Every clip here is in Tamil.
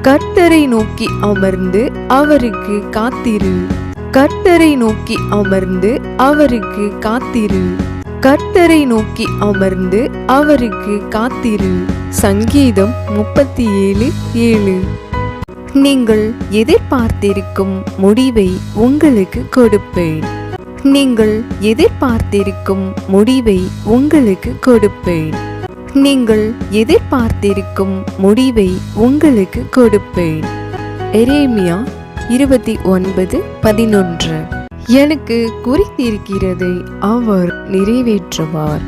கர்த்தரை நோக்கி அமர்ந்து அவருக்கு காத்திரு. கர்த்தரை நோக்கி அமர்ந்து அவருக்கு காத்திரு. கர்த்தரை நோக்கி அமர்ந்து அவருக்கு காத்திரு. சங்கீதம் 37:7. நீங்கள் எதிர்பார்த்திருக்கும் முடிவை உங்களுக்கு கொடுப்பேன். நீங்கள் எதிர்பார்த்திருக்கும் முடிவை உங்களுக்கு கொடுப்பேன். நீங்கள் எதிர்பார்த்திருக்கும் முடிவை உங்களுக்கு கொடுப்பேன். எரேமியா 29:11. எனக்கு குறித்திருக்கிறதை அவர் நிறைவேற்றுவார்.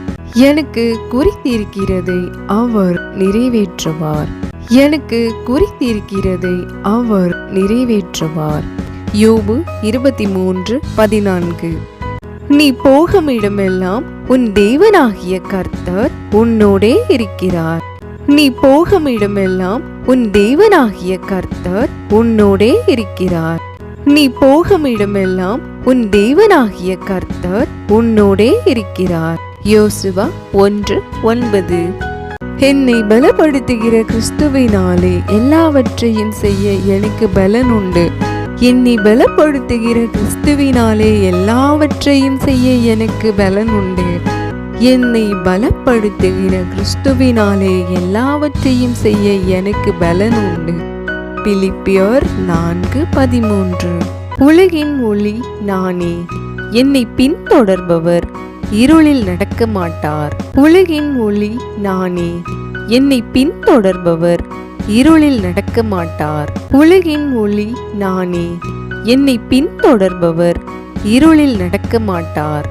எனக்கு குறித்திருக்கிறதை அவர் நிறைவேற்றுவார். எனக்கு குறித்திருக்கிறதை அவர் நிறைவேற்றுவார். யோபு 23:14. நீ போகும் இடமெல்லாம் உன் தேவனாகிய கர்த்தர் உன்னோடே இருக்கிறார். நீ போகும் இடமெல்லாம் உன் தேவனாகிய கர்த்தர் உன்னோடே இருக்கிறார். நீ போகும் இடமெல்லாம் உன் தேவனாகிய கர்த்தர் உன்னோடே இருக்கிறார். யோசுவா 1:9. என்னை பலப்படுத்துகிற கிறிஸ்துவினாலே எல்லாவற்றையும் செய்ய எனக்கு பலன் உண்டு. என்னை பலப்படுத்துகிற கிறிஸ்துவினாலே எல்லாவற்றையும் செய்ய எனக்கு பலன் உண்டு. என்னை பலப்படுத்துகிற கிறிஸ்துவினாலே எல்லாவற்றையும் செய்ய எனக்கு பலன் உண்டு. பிலிப்பியர் 4:13. உலகின் ஒளி நானே. என்னை பின்தொடர்பவர் இருளில் நடக்க மாட்டார். உலகின் ஒளி நானே. என்னை பின்தொடர்பவர் இருளில் நடக்க மாட்டார். உலகின் ஒளி நானே. என்னை பின்தொடர்பவர் இருளில் நடக்க மாட்டார்.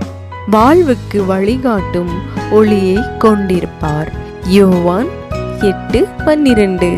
வாழ்வுக்கு வழிகாட்டும் ஒளியை கொண்டிருப்பார். யோவான் 8:12.